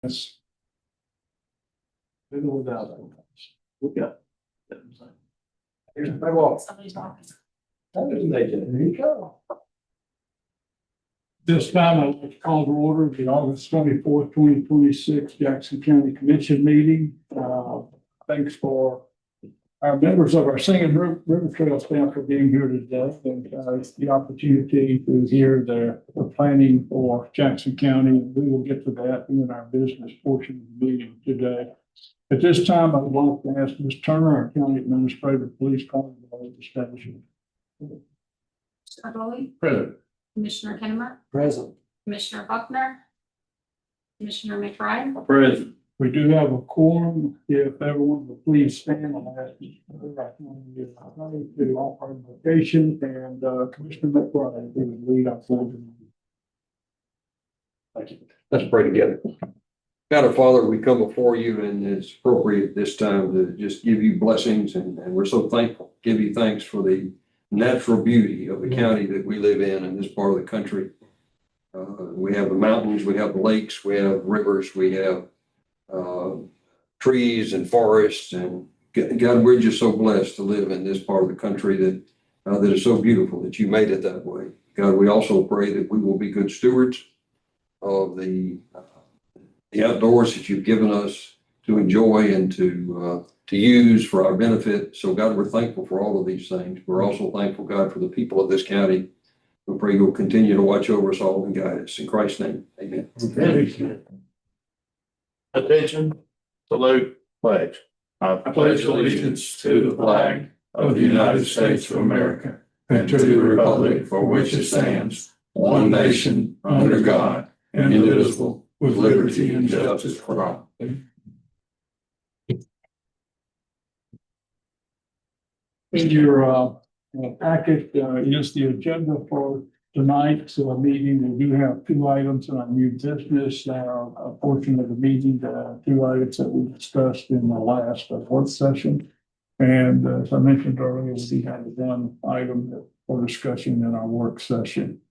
Yes. No doubt. Look up. Here's my wall. Somebody's talking. There you go. This time I'd like to call to order the August 24th, 2026 Jackson County Commission meeting. Thanks for our members of our Singing River Trail staff for being here today and the opportunity to hear the planning for Jackson County. We will get to that in our business portion of the meeting today. At this time, I would like to ask Ms. Turner, our county administrator, please call the establishment. Commissioner Bowie, Present. Commissioner Kennemer, Present. Commissioner Buckner, Commissioner McBride. Present. We do have a quorum. If everyone would please stand and ask to offer invocation, and Commissioner McBride will lead our board. Thank you. Let's pray together. God our Father, we come before you, and it's appropriate this time to just give you blessings, and we're so thankful. Give you thanks for the natural beauty of the county that we live in this part of the country. We have the mountains, we have the lakes, we have rivers, we have trees and forests, and God, we're just so blessed to live in this part of the country that is so beautiful that you made it that way. God, we also pray that we will be good stewards of the outdoors that you've given us to enjoy and to use for our benefit. So God, we're thankful for all of these things. We're also thankful, God, for the people of this county. We pray you'll continue to watch over us all and guide us. In Christ's name, amen. Attention, salute, pledge. I pledge allegiance to the flag of the United States of America and to the republic for which it stands, one nation, under God, indivisible, with liberty and justice for all. In your packet is the agenda for tonight's meeting. We do have two items on our new business, a portion of the meeting, two items that we discussed in the last work session. And as I mentioned earlier, we have one item for discussion in our work session.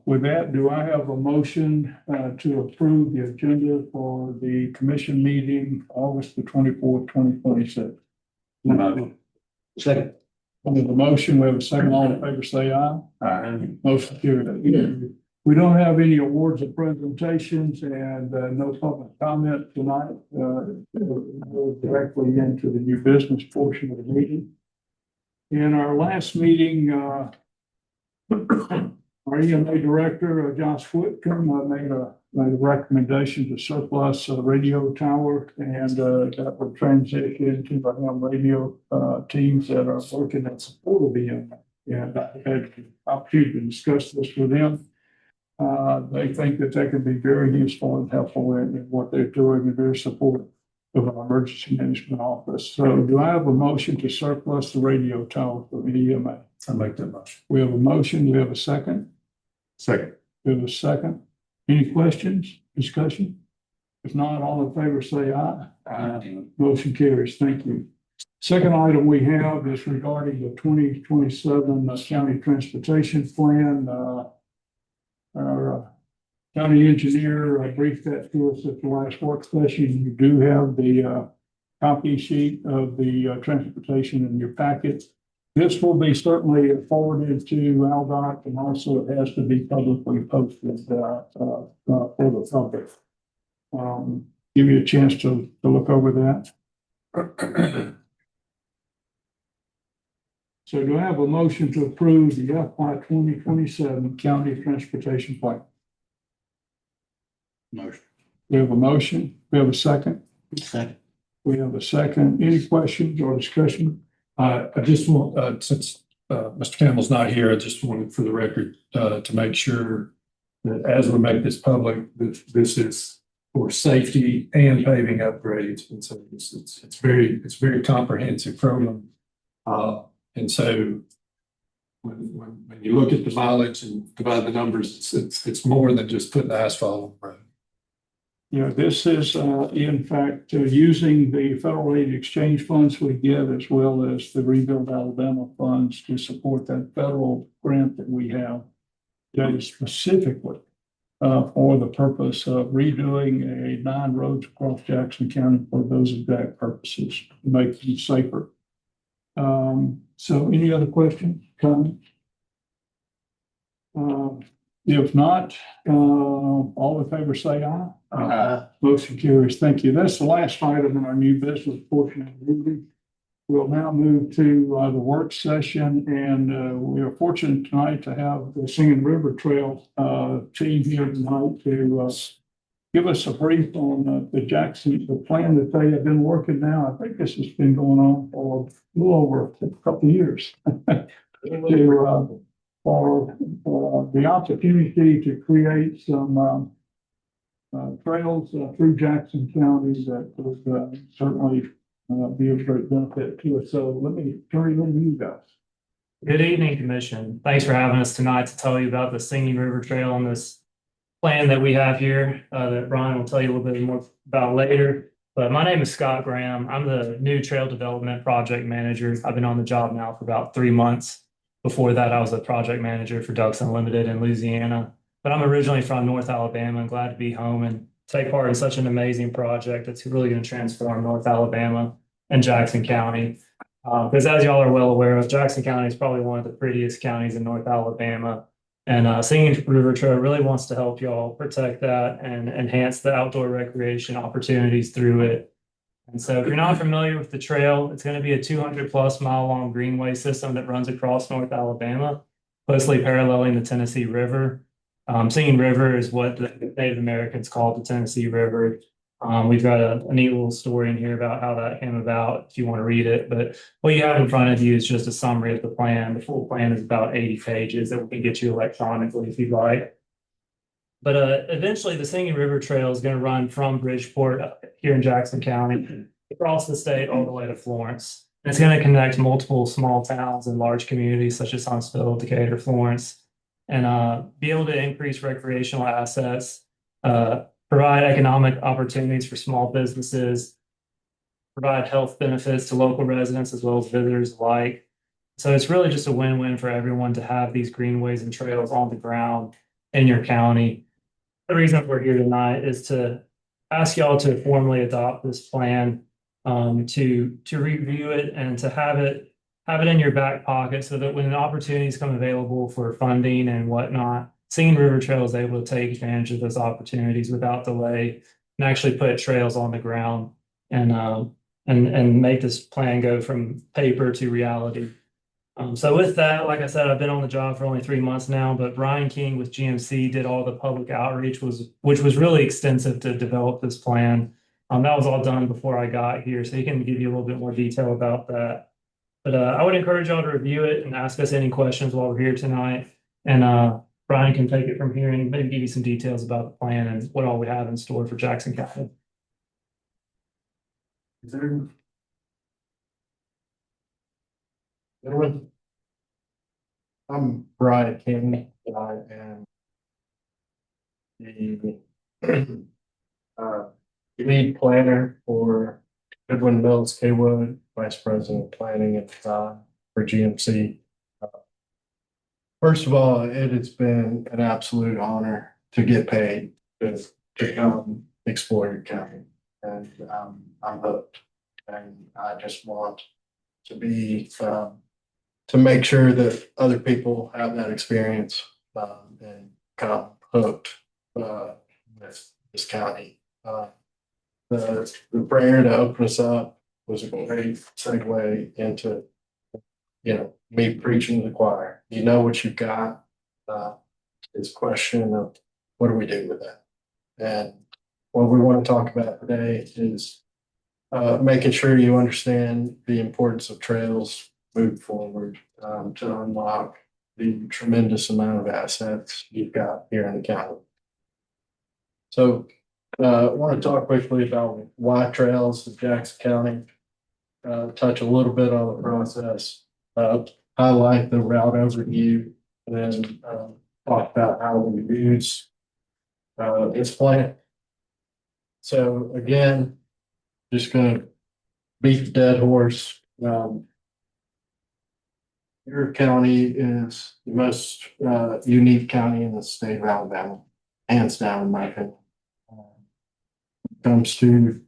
With that, do I have a motion to approve the agenda for the commission meeting, August the 24th, 2026? Second. We have a motion, we have a second. All in favor, say aye. Aye. Motion carried. We don't have any awards or presentations and no public comment tonight. We'll go directly into the new business portion of the meeting. In our last meeting, our EMA director, Josh Whitcomb, made a recommendation to surplus a radio tower, and that would transition to the ham radio teams that are working in support of EMA. And I had the opportunity to discuss this with them. They think that can be very useful and helpful in what they're doing, and very supportive of our emergency management office. So do I have a motion to surplus the radio tower for EMA? I make that motion. We have a motion. We have a second. Second. We have a second. Any questions, discussion? If not, all in favor, say aye. Aye. Motion carries. Thank you. Second item we have is regarding the 2027 county transportation plan. Our county engineer briefed that to us at the last work session. You do have the copy sheet of the transportation in your packet. This will be certainly forwarded to AlDOT, and also it has to be publicly posted for the public. Give you a chance to look over that. So do I have a motion to approve the FY 2027 county transportation plan? Motion. We have a motion. We have a second. Second. We have a second. Any questions or discussion? I just want, since Mr. Campbell's not here, I just wanted for the record to make sure that as we make this public, this is for safety and paving upgrades. And so it's very comprehensive program. And so when you look at the mileage and divide the numbers, it's more than just putting asphalt on the road. Yeah, this is in fact using the federal aid exchange funds we get, as well as the Rebuild Alabama funds, to support that federal grant that we have that is specifically for the purpose of redoing 9 roads across Jackson County for those exact purposes, to make them safer. So any other questions, comments? If not, all in favor say aye. Motion carries. Thank you. That's the last item in our new business portion of the meeting. We'll now move to the work session, and we are fortunate tonight to have the Singing River Trail team here tonight to give us a brief on the plan that they have been working now. I think this has been going on for a little over a couple of years. For the opportunity to create some trails through Jackson County that would certainly be of great benefit to us. So let me turn it over to you guys. Good evening, Commission. Thanks for having us tonight to tell you about the Singing River Trail and this plan that we have here that Brian will tell you a little bit more about later. But my name is Scott Graham. I'm the new trail development project manager. I've been on the job now for about 3 months. Before that, I was a project manager for Ducks Unlimited in Louisiana. But I'm originally from North Alabama and glad to be home and take part in such an amazing project that's really going to transform North Alabama and Jackson County. Because as y'all are well aware of, Jackson County is probably one of the prettiest counties in North Alabama. And Singing River Trail really wants to help y'all protect that and enhance the outdoor recreation opportunities through it. And so if you're not familiar with the trail, it's going to be a 200+ mile long greenway system that runs across North Alabama, closely paralleling the Tennessee River. Singing River is what the Native Americans called the Tennessee River. We've got a neat little story in here about how that came about if you want to read it. But what you have in front of you is just a summary of the plan. The full plan is about 80 pages that we can get you electronically if you'd like. But eventually the Singing River Trail is going to run from Bridgeport here in Jackson County across the state all the way to Florence. And it's going to connect multiple small towns and large communities such as Huntsville, Decatur, Florence, and be able to increase recreational assets, provide economic opportunities for small businesses, provide health benefits to local residents as well as visitors alike. So it's really just a win-win for everyone to have these greenways and trails on the ground in your county. The reason we're here tonight is to ask y'all to formally adopt this plan, to review it and to have it in your back pocket so that when opportunities come available for funding and whatnot, Singing River Trail is able to take advantage of those opportunities without delay and actually put trails on the ground and make this plan go from paper to reality. So with that, like I said, I've been on the job for only 3 months now, but Brian King with GMC did all the public outreach, which was really extensive to develop this plan. That was all done before I got here, so he can give you a little bit more detail about that. But I would encourage y'all to review it and ask us any questions while we're here tonight. And Brian can take it from here and maybe give you some details about the plan and what all we have in store for Jackson County. I'm Brian King. I am the lead planner for Goodwin Mills Kaywood, Vice President of Planning and Design for GMC. First of all, it has been an absolute honor to get paid to come explore your county, and I'm hooked. And I just want to be to make sure that other people have that experience and come hooked with this county. The prayer to open us up was a great segue into, me preaching to the choir. You know what you've got. It's a question of what do we do with that? And what we want to talk about today is making sure you understand the importance of trails moving forward to unlock the tremendous amount of assets you've got here in the county. So I want to talk quickly about why trails in Jackson County, touch a little bit on the process, highlight the route overview, and then talk about how we use this plan. So again, just going to beat the dead horse. Your county is the most unique county in the state of Alabama, hands down, in my opinion. Comes to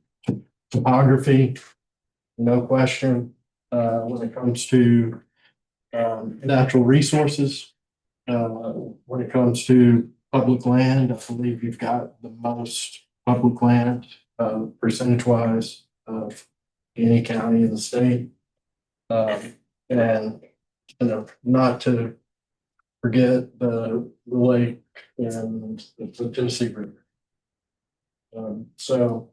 topography, no question. When it comes to natural resources, when it comes to public land, I believe you've got the most public land percentage wise of any county in the state. And not to forget the lake and the Tennessee River. So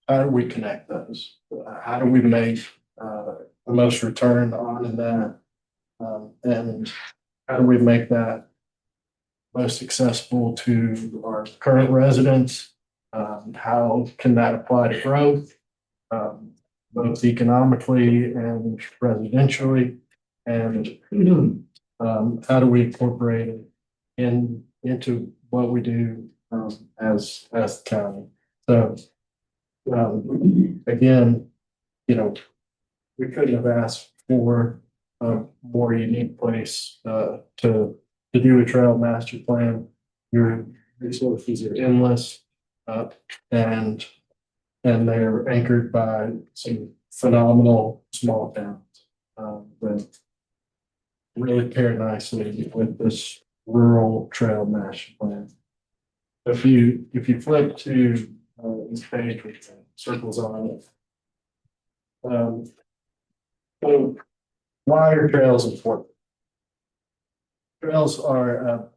how do we connect those? How do we make the most return on that? And how do we make that most accessible to our current residents? How can that apply to growth, both economically and residentially? And how do we incorporate it into what we do as the county? So again, we couldn't have asked for a more unique place to do a trail master plan. Your resources are endless, and they're anchored by some phenomenal small towns that really pair nicely with this rural trail master plan. If you flip to this page with the circles on it, so why are trails important? Trails are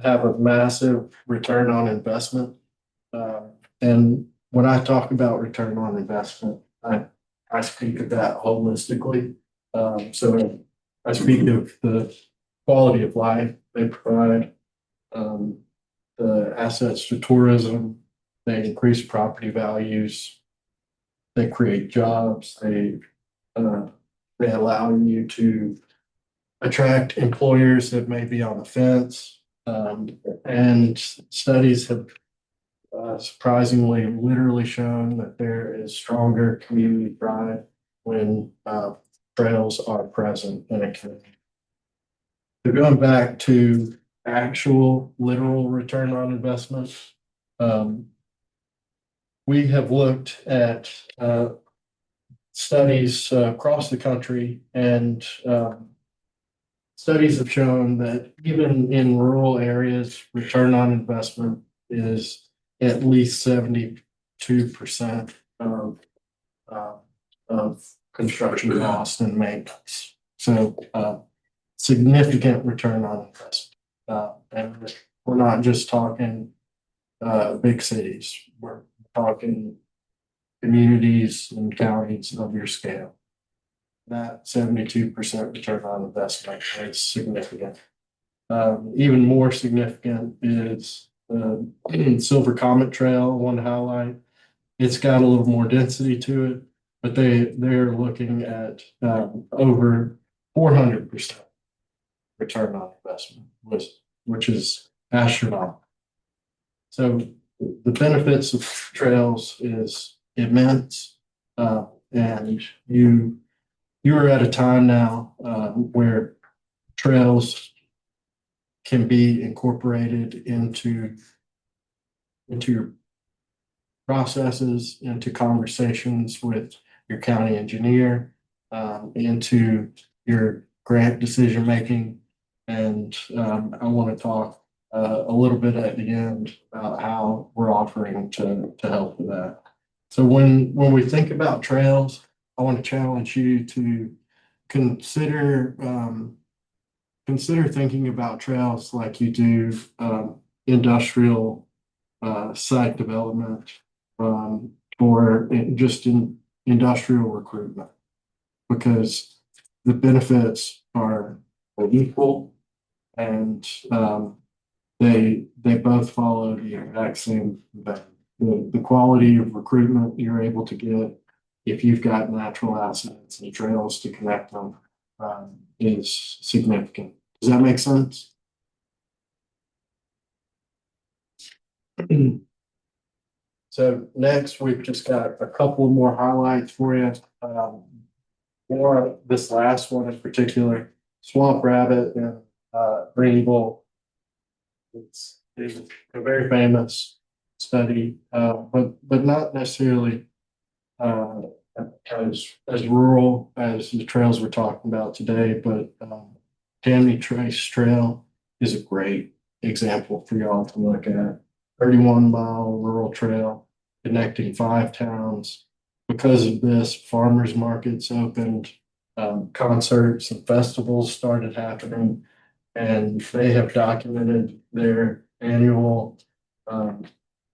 have a massive return on investment, and when I talk about return on investment, I speak of that holistically. So I speak of the quality of life they provide, the assets to tourism, they increase property values, they create jobs, they allow you to attract employers that may be on the fence. And studies have surprisingly literally shown that there is stronger community pride when trails are present in a community. So going back to actual literal return on investment, we have looked at studies across the country, and studies have shown that even in rural areas, return on investment is at least 72% of construction costs and maintenance. So significant return on investment. And we're not just talking big cities, we're talking communities and counties of your scale. That 72% return on investment is significant. Even more significant is the Silver Comet Trail, one highlight. It's got a little more density to it, but they're looking at over 400% return on investment, which is astronomical. So the benefits of trails is immense, and you are at a time now where trails can be incorporated into your processes, into conversations with your county engineer, into your grant decision making. And I want to talk a little bit at the end about how we're offering to help with that. So when we think about trails, I want to challenge you to consider thinking about trails like you do industrial site development or just in industrial recruitment, because the benefits are equal, and they both follow the exact same vein. The quality of recruitment you're able to get if you've got natural assets and trails to connect them is significant. Does that make sense? So next, we've just got a couple more highlights for you. More this last one in particular, Swamp Rabbit and Greenville. It's is a very famous study, but not necessarily as rural as the trails we're talking about today, but Tammany Trace Trail is a great example for y'all to look at. 31-mile rural trail connecting 5 towns. Because of this, farmers markets opened, concerts and festivals started happening, and they have documented their annual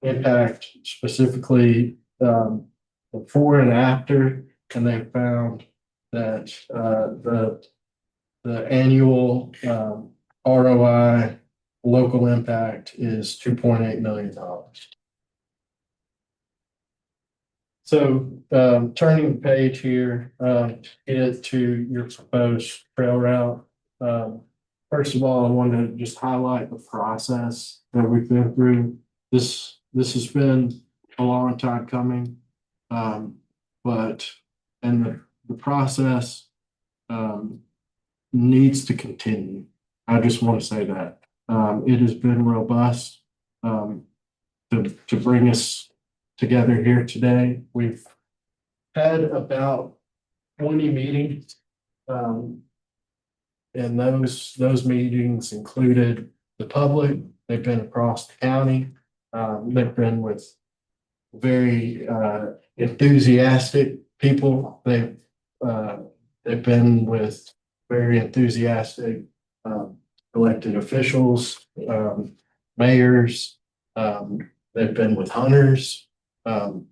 impact, specifically before and after, and they found that the annual ROI local impact is $2.8 million. So turning the page here, get to your proposed trail route. First of all, I want to just highlight the process that we've been through. This has been a long time coming, but the process needs to continue. I just want to say that it has been robust to bring us together here today. We've had about 20 meetings. And those meetings included the public. They've been across the county. They've been with very enthusiastic people. They've been with very enthusiastic elected officials, mayors. They've been with hunters. So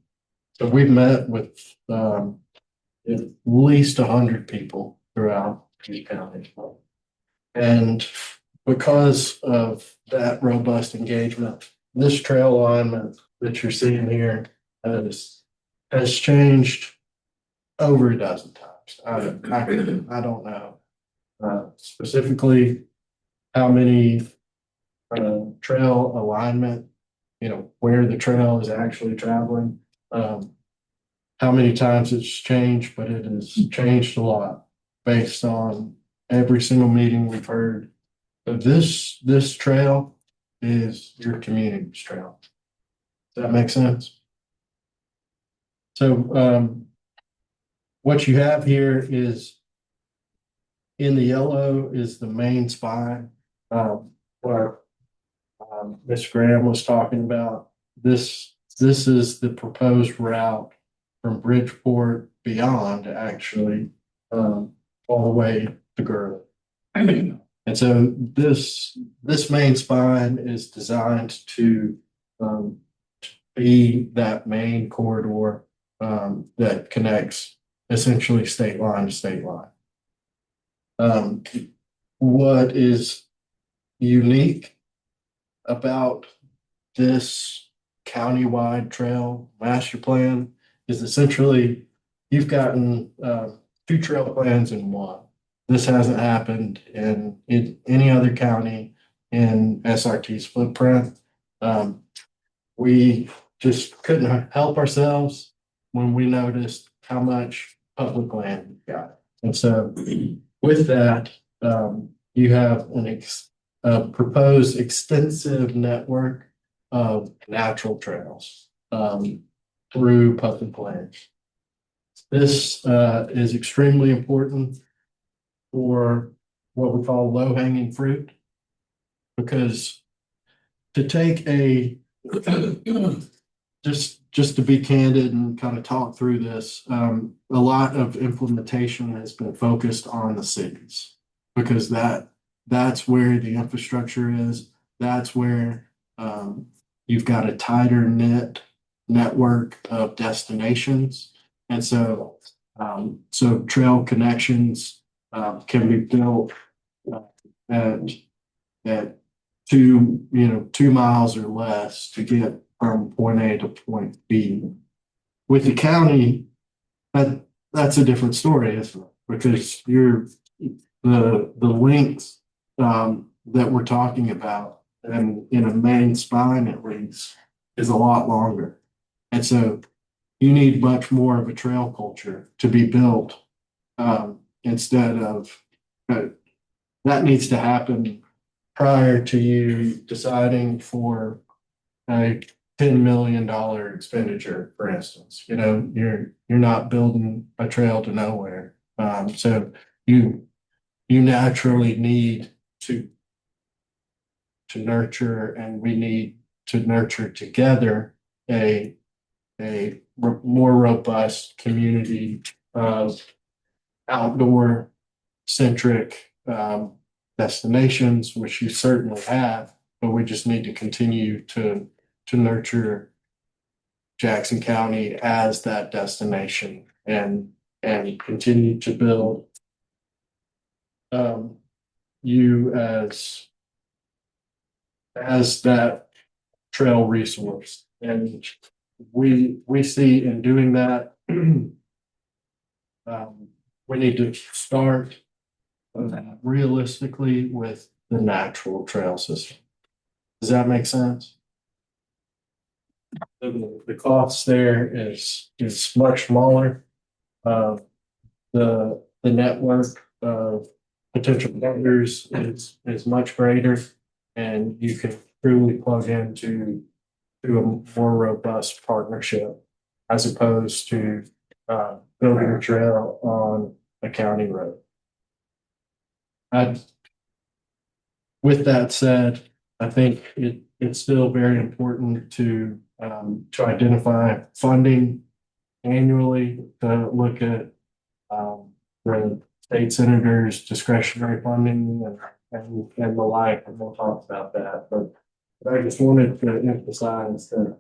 we've met with at least 100 people throughout the county. And because of that robust engagement, this trail alignment that you're seeing here has changed over a dozen times. I don't know specifically how many trail alignment, where the trail is actually traveling, how many times it's changed, but it has changed a lot based on every single meeting we've heard. So this trail is your community's trail. Does that make sense? So what you have here is in the yellow is the main spine where Ms. Graham was talking about. This is the proposed route from Bridgeport beyond, actually, all the way to Girdle. And so this main spine is designed to be that main corridor that connects essentially state line to state line. What is unique about this countywide trail master plan is essentially you've gotten 2 trail plans in one. This hasn't happened in any other county in SRT's footprint. We just couldn't help ourselves when we noticed how much public land we've got. And so with that, you have a proposed extensive network of natural trails through public lands. This is extremely important for what we call low-hanging fruit, because to take just to be candid and kind of talk through this, a lot of implementation has been focused on the cities, because that's where the infrastructure is. That's where you've got a tighter knit network of destinations. And so trail connections can be built at 2 miles or less to get from point A to point B. With the county, that's a different story, isn't it? Because the lengths that we're talking about, and in a main spine at least, is a lot longer. And so you need much more of a trail culture to be built instead of that needs to happen prior to you deciding for a $10 million expenditure, for instance. You know, you're not building a trail to nowhere. So you naturally need to nurture, and we need to nurture together a more robust community of outdoor centric destinations, which you certainly have, but we just need to continue to nurture Jackson County as that destination and continue to build you as that trail resource. And we see in doing that, we need to start realistically with the natural trail system. Does that make sense? The cost there is much smaller. The network of potential vendors is much greater, and you can truly plug into a more robust partnership as opposed to building a trail on a county road. With that said, I think it's still very important to identify funding annually, to look at the state senator's discretionary funding and the like, and we'll talk about that. But I just wanted to emphasize that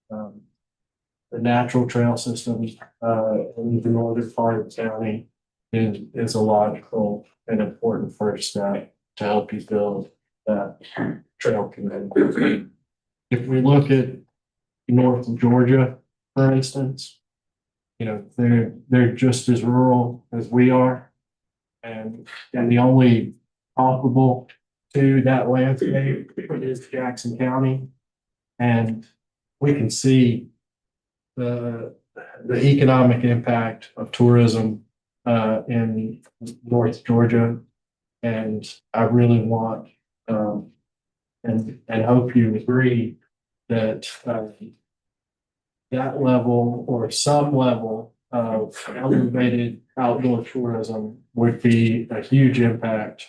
the natural trail system in the northern part of the county is a logical and important first step to help you build that trail community. If we look at north of Georgia, for instance, you know, they're just as rural as we are, and the only comparable to that landscape is Jackson County, and we can see the economic impact of tourism in North Georgia, and I really want and hope you agree that that level or some level of elevated outdoor tourism would be a huge impact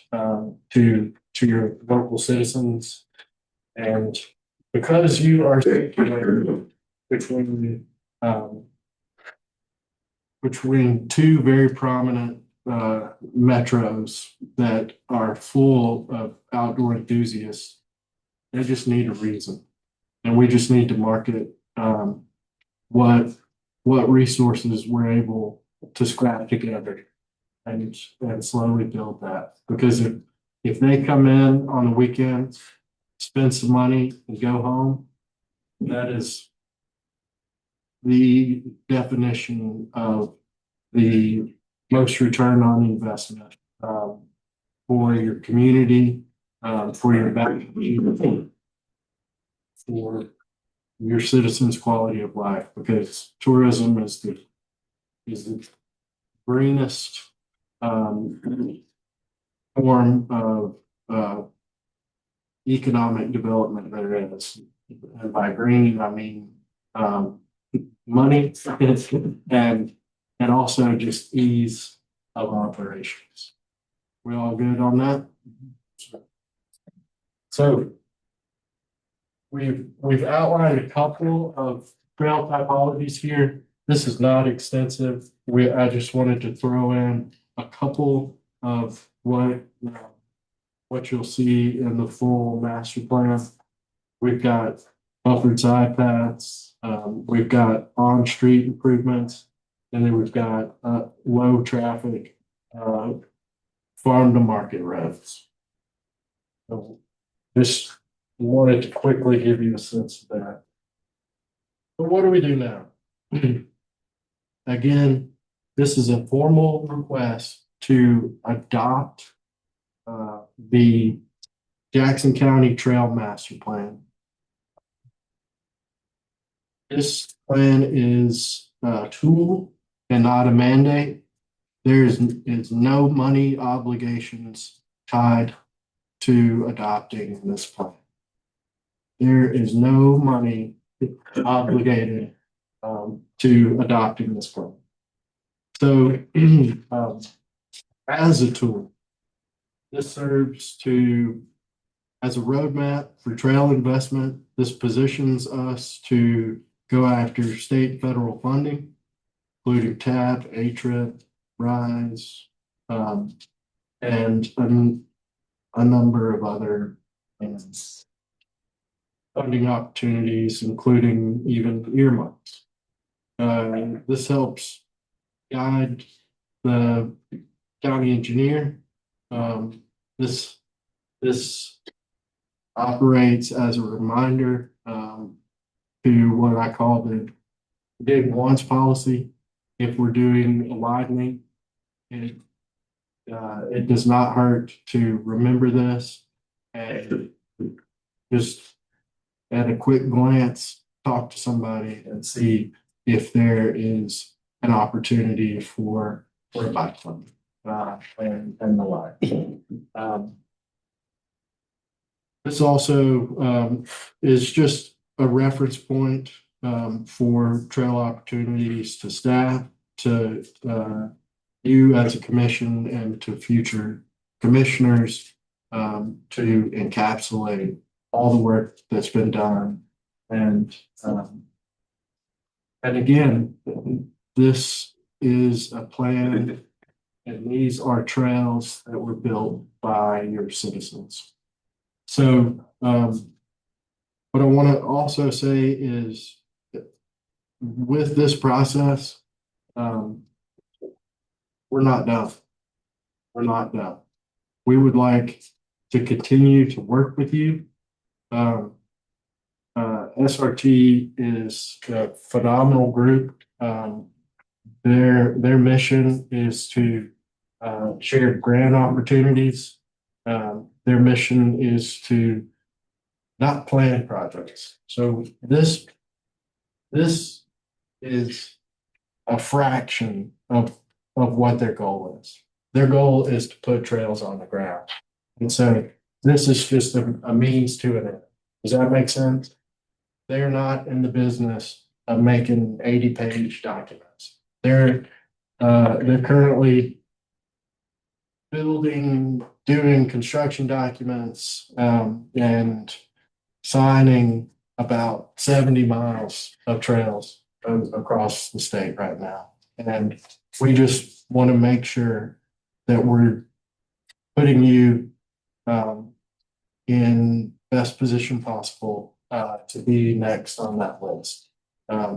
to your local citizens. And because you are situated between two very prominent metros that are full of outdoor enthusiasts, they just need a reason, and we just need to market what resources we're able to scrap together and slowly build that. Because if they come in on the weekend, spend some money and go home, that is the definition of the most return on investment for your community, for your value, for your citizens' quality of life, because tourism is the greenest form of economic development there is. And by green, I mean money and also just ease of operations. We all good on that? So we've outlined a couple of trail typologies here. This is not extensive. I just wanted to throw in a couple of what you'll see in the full master plan. We've got buffered side paths. We've got on-street improvements, and then we've got low traffic farm to market roads. So just wanted to quickly give you a sense of that. But what do we do now? Again, this is a formal request to adopt the Jackson County Trail Master Plan. This plan is a tool and not a mandate. There is no money obligations tied to adopting this plan. There is no money obligated to adopting this plan. So as a tool, this serves to, as a roadmap for trail investment, this positions us to go after state and federal funding, including TAP, ATRIP, RISE, and a number of other funding opportunities, including even earmarks. This helps guide the county engineer. This operates as a reminder to what I call the dig once policy. If we're doing a widening, it does not hurt to remember this and just at a quick glance, talk to somebody and see if there is an opportunity for a bike fund and the like. This also is just a reference point for trail opportunities to staff, to you as a commission, and to future commissioners to encapsulate all the work that's been done. And again, this is a plan, and these are trails that were built by your citizens. So what I want to also say is that with this process, we're not done. We're not done. We would like to continue to work with you. SRT is a phenomenal group. Their mission is to share grant opportunities. Their mission is to not plan projects. So this is a fraction of what their goal is. Their goal is to put trails on the ground. And so this is just a means to an end. Does that make sense? They're not in the business of making 80-page documents. They're currently doing construction documents, and signing about 70 miles of trails across the state right now. And we just want to make sure that we're putting you in best position possible to be next on that list.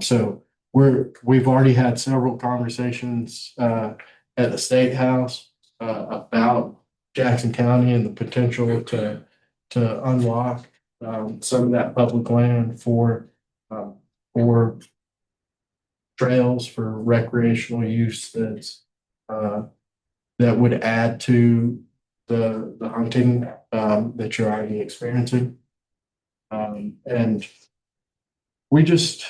So we've already had several conversations at the State House about Jackson County and the potential to unlock some of that public land for trails for recreational use that would add to the hunting that you're already experiencing. And we just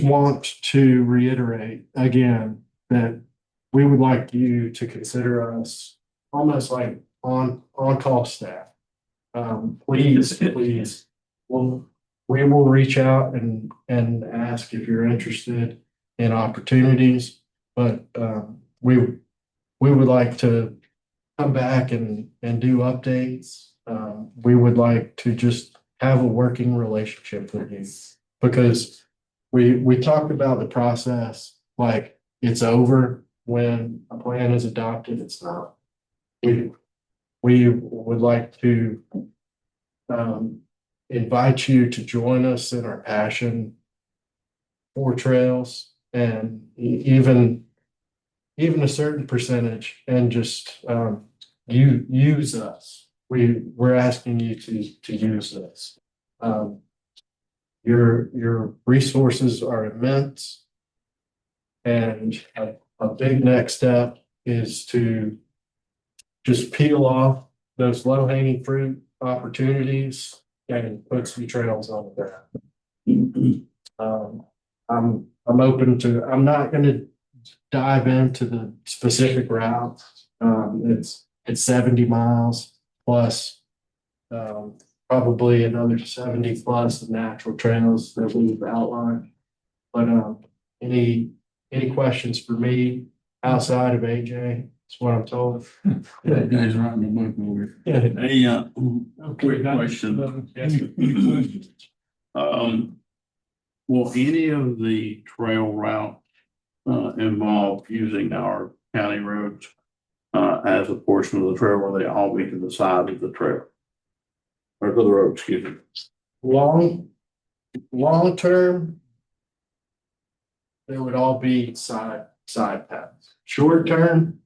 want to reiterate again that we would like you to consider us almost like on-call staff. Please, we will reach out and ask if you're interested in opportunities, but we would like to come back and do updates. We would like to just have a working relationship with you, because we talked about the process like it's over when a plan is adopted. It's not. We would like to invite you to join us in our passion for trails, and even a certain percentage, and just you use us. We're asking you to use us. Your resources are immense, and a big next step is to just peel off those low-hanging fruit opportunities and put some trails on the ground. I'm open to. I'm not going to dive into the specific routes. It's 70 miles plus probably another 70 plus natural trails that we've outlined. But any questions for me outside of AJ? That's what I'm told. That guy's writing the book over. Hey, quick question. Any questions? Will any of the trail route involve using our county roads as a portion of the trail, or they all be to the side of the trail? Or to the road, excuse me. Long term, they would all be side paths. Short term,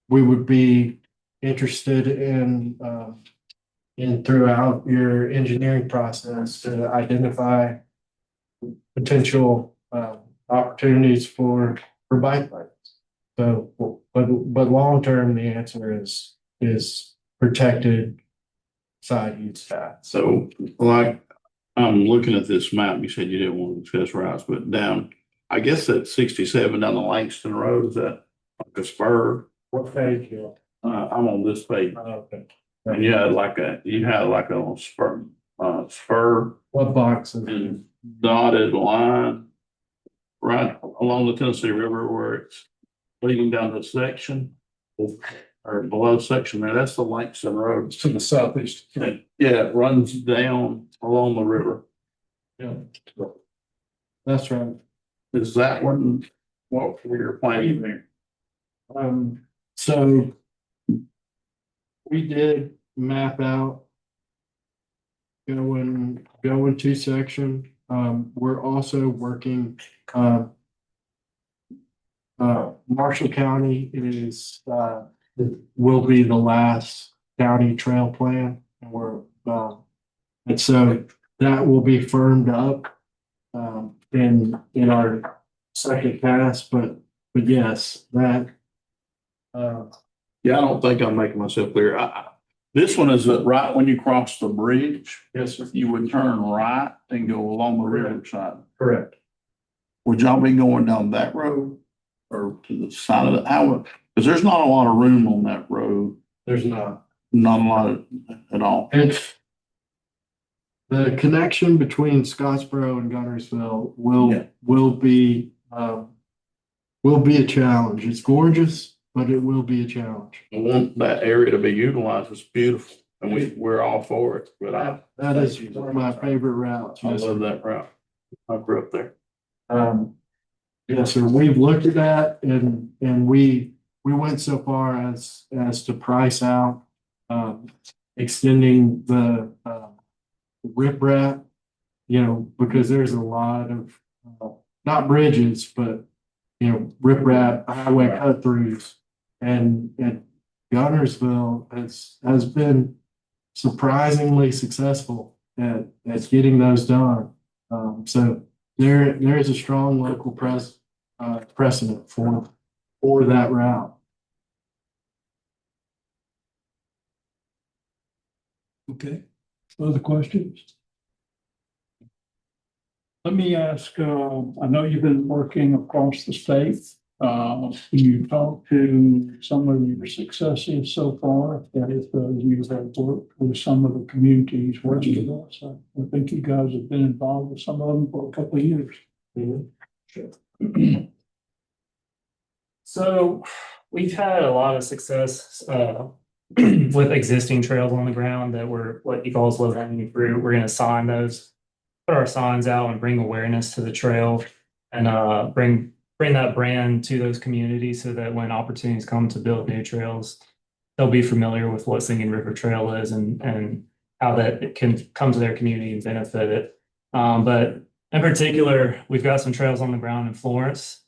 we would be interested in throughout your engineering process to identify potential opportunities for bike lanes. So, but long term, the answer is protected side use path. So like, I'm looking at this map, you said you didn't want to discuss routes, but down, I guess that 67 down the Langston Road, is that like a spur? What page you I'm on this page. on? Okay. And you had like a spur What boxes? and dotted line right along the Tennessee River where it's leading down the section or below section there. That's the Langston Road. To the southeast. And, yeah, it runs down along the river. Yeah. That's right. Is that what we're planning there? So we did map out going to section. We're also working, Marshall County will be the last county trail plan. And so that will be firmed up, in our second pass, but yes, that, Yeah, I don't think I'm making myself clear. This one is right when you cross the bridge. yes, sir. You would turn right and go along the river side. Correct. Would y'all be going down that road or to the side of the highway? Because there's not a lot of room on that road, There's not. not a lot at all. And the connection between Scottsboro and Gunnersville will be a challenge. It's gorgeous, but it will be a challenge. I want that area to be utilized. It's beautiful and we're all for it, but That is one of my favorite routes. I love that route. I grew up there. Yes, sir. We've looked at that and we went so far as to price out extending the riprap, because there's a lot of not bridges, but riprap highway cut throughs, and Gunnersville has been surprisingly successful at getting those done. So there is a strong local precedent for that route. Okay, other questions? Let me ask, I know you've been working across the state. You talked to some of your successes so far, that if you have worked with some of the communities west of us. I think you guys have been involved with some of them for a couple of years. Sure. So we've had a lot of success with existing trails on the ground that were what you call low hanging fruit. We're going to sign those, put our signs out, and bring awareness to the trail, and bring that brand to those communities so that when opportunities come to build new trails, they'll be familiar with what Singing River Trail is and how that it can come to their community and benefit it. But in particular, we've got some trails on the ground in Florence.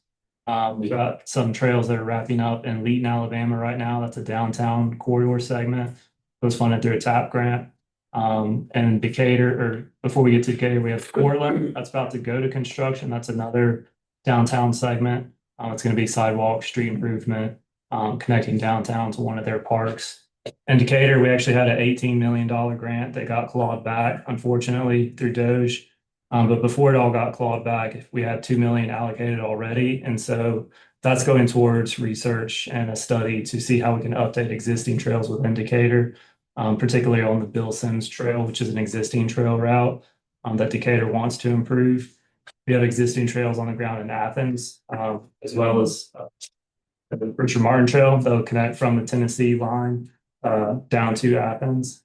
We've got some trails that are wrapping up in Leeton, Alabama right now. That's a downtown corridor segment. It was funded through a TAP grant. And Decatur, or before we get to Decatur, we have Portland. That's about to go to construction. That's another downtown segment. It's going to be sidewalk, street improvement, connecting downtown to one of their parks. In Decatur, we actually had an $18 million grant that got clawed back, unfortunately, through Doge. But before it all got clawed back, we had $2 million allocated already. And so that's going towards research and a study to see how we can update existing trails with Decatur, particularly on the Bill Sims Trail, which is an existing trail route that Decatur wants to improve. We have existing trails on the ground in Athens, as well as the Richard Martin Trail that will connect from the Tennessee line down to Athens.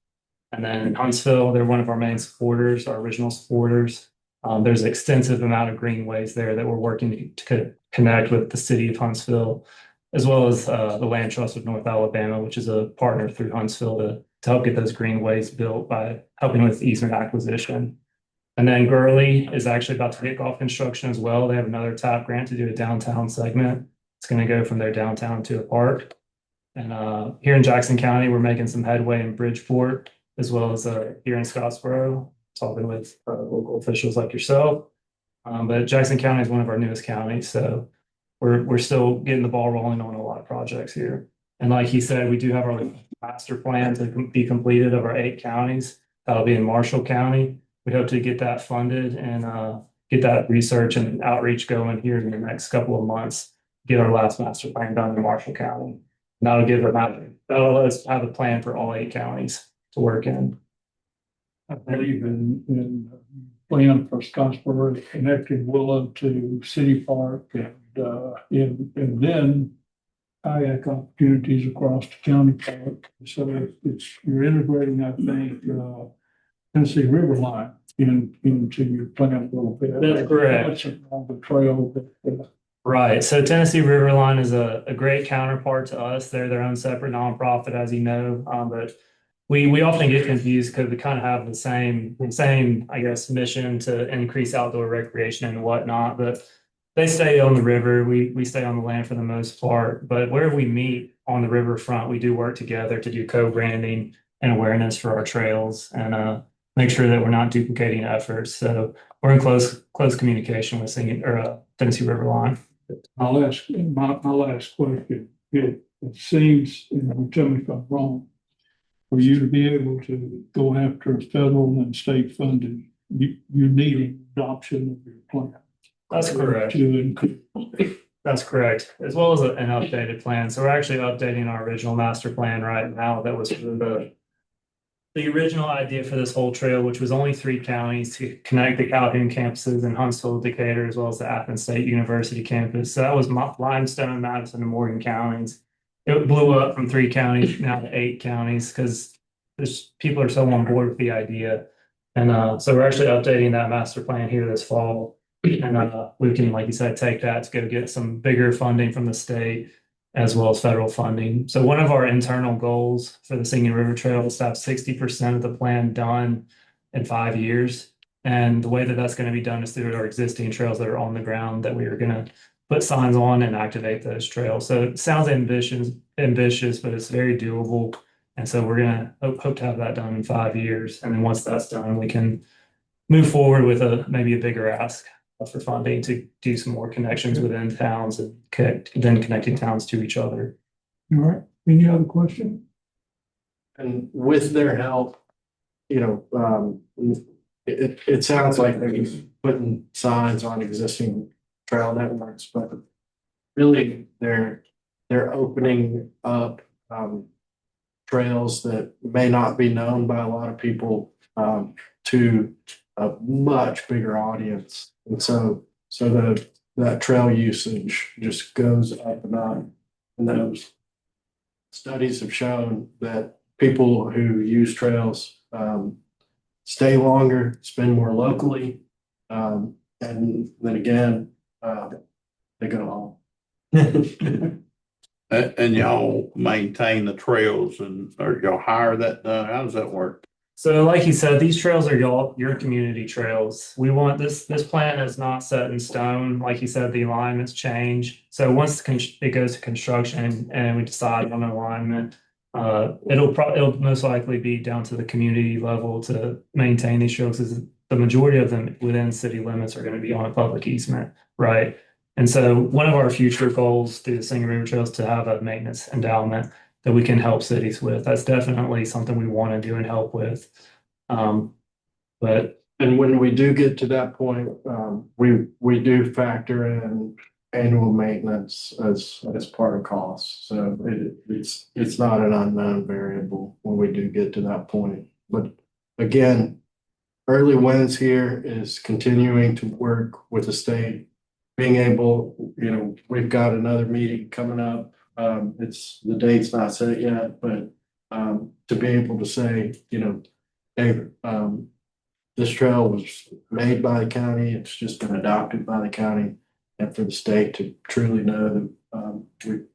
And then in Huntsville, they're one of our main supporters, our original supporters. There's an extensive amount of greenways there that we're working to connect with the city of Huntsville, as well as the Land Trust of North Alabama, which is a partner through Huntsville to help get those greenways built by helping with easement acquisition. And then Gurley is actually about to kick off construction as well. They have another TAP grant to do a downtown segment. It's going to go from their downtown to a park. And here in Jackson County, we're making some headway in Bridgeport, as well as here in Scottsboro, talking with local officials like yourself. But Jackson County is one of our newest counties, so we're still getting the ball rolling on a lot of projects here. And like he said, we do have our master plan to be completed of our 8 counties. That'll be in Marshall County. We hope to get that funded and get that research and outreach going here in the next couple of months. Get our last master plan done in Marshall County. And that'll let us have a plan for all 8 counties to work in. I believe in plan for Scottsboro, connecting Willow to City Park and then kayak opportunities across the county park. So you're integrating, I think, Tennessee River line into your plan a little bit. That's correct. That's on the trail. Right. So Tennessee River Line is a great counterpart to us. They're their own separate nonprofit, as you know. But we often get confused because we kind of have the same, I guess, mission to increase outdoor recreation and whatnot. But they stay on the river. We stay on the land for the most part. But where we meet on the riverfront, we do work together to do co-branding and awareness for our trails and make sure that we're not duplicating efforts. So we're in close communication with Tennessee River Line. My last question, it seems, and tell me if I'm wrong, for you to be able to go after federal and state funding, you need adoption of your plan. That's correct. That's correct, as well as an updated plan. So we're actually updating our original master plan right now. That was for the original idea for this whole trail, which was only 3 counties to connect the Calhoun campuses in Huntsville, Decatur, as well as the Athens State University campus. So that was Limestone, Madison, and Morgan counties. It blew up from 3 counties now to 8 counties because people are so on board with the idea. And so we're actually updating that master plan here this fall. And we can, like you said, take that to go get some bigger funding from the state as well as federal funding. So one of our internal goals for the Singing River Trail is to have 60% of the plan done in 5 years. And the way that that's going to be done is through our existing trails that are on the ground that we are going to put signs on and activate those trails. So it sounds ambitious, but it's very doable. And so we're going to hope to have that done in 5 years. And then once that's done, we can move forward with maybe a bigger ask for funding to do some more connections within towns and then connecting towns to each other. All right. Any other question? And with their help, it sounds like they're just putting signs on existing trail networks, but really they're opening up trails that may not be known by a lot of people to a much bigger audience. And so that trail usage just goes up and up. And those studies have shown that people who use trails stay longer, spend more locally, and then again, they go home. And y'all maintain the trails or y'all hire that, how does that work? So like you said, these trails are your community trails. We want this plan is not set in stone. Like you said, the alignments change. So once it goes to construction and we decide on an alignment, it'll most likely be down to the community level to maintain these trails, because the majority of them within city limits are going to be on a public easement, right? And so one of our future goals through the Singing River Trail is to have a maintenance endowment that we can help cities with. That's definitely something we want to do and help with. But and when we do get to that point, we do factor in annual maintenance as part of costs. So it's not an unknown variable when we do get to that point. But again, early wins here is continuing to work with the state, being able, we've got another meeting coming up. The date's not set yet, but to be able to say, hey, this trail was made by the county, it's just been adopted by the county, and for the state to truly know that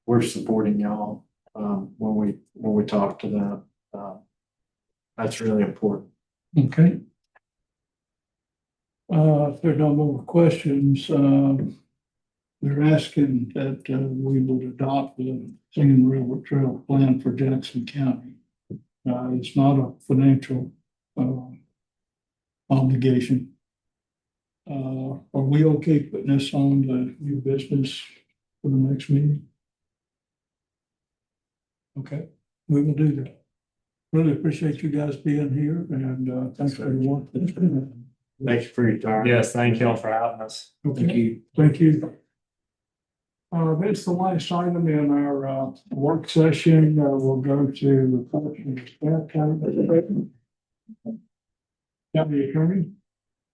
we're supporting y'all when we talk to them. That's really important. Okay. If there are no more questions, they're asking that we would adopt the Singing River Trail plan for Jackson County. It's not a financial obligation. Are we okay putting this on the new business for the next meeting? Okay, we will do that. Really appreciate you guys being here, and thanks for your work. Thank you for your time. Yes, thank y'all for having us. Okay, thank you. That's the last item in our work session. We'll go to reports from the staff. County Attorney.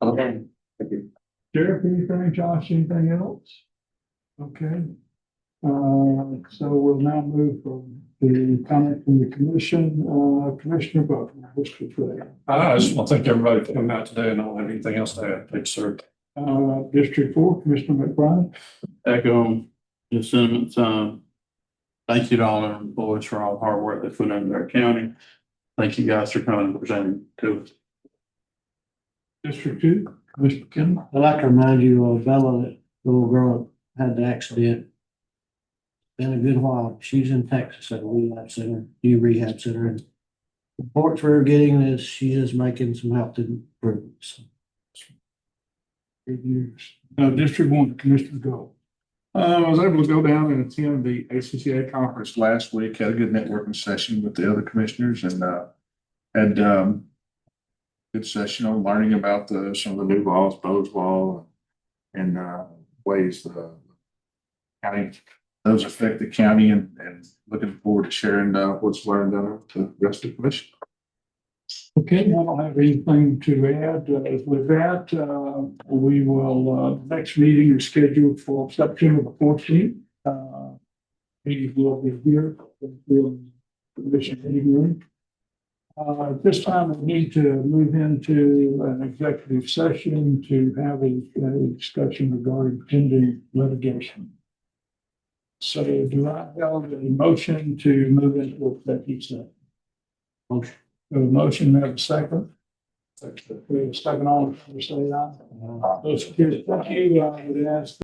Okay. Thank you. Sheriff, anything? Josh, anything else? Okay. So we'll now move from the comment from the commission, Commissioner Buckner. I just want to thank everybody for coming out today, and I don't have anything else to add. Thanks, sir. District 4, Commissioner McBride. Echo the sentiments. Thank you to all our employees for all the hard work they put into our county. Thank you guys for coming and presenting to us. District 2, Commissioner Kim. I'd like to remind you of Bella, that little girl that had the accident. Been a good while. She's in Texas at a rehab center, new rehab center. And the reports we're getting is she is making some health improvements. Good news. District 1, Commissioner Gold. I was able to go down and attend the ACCA conference last week, had a good networking session with the other commissioners, and had good session on learning about some of the new laws, Bo's law, and ways the county, those affect the county, and looking forward to sharing what's learned to the rest of the commission. Okay, I don't have anything to add. With that, we will, next meeting is scheduled for September the 14th. Meeting will be here in the commission meeting room. At this time, we need to move into an executive session to have a discussion regarding pending litigation. So do I have a motion to move into executive session? Motion. We have a motion, we have a second. We have a second on, say aye. Those, thank you, I would ask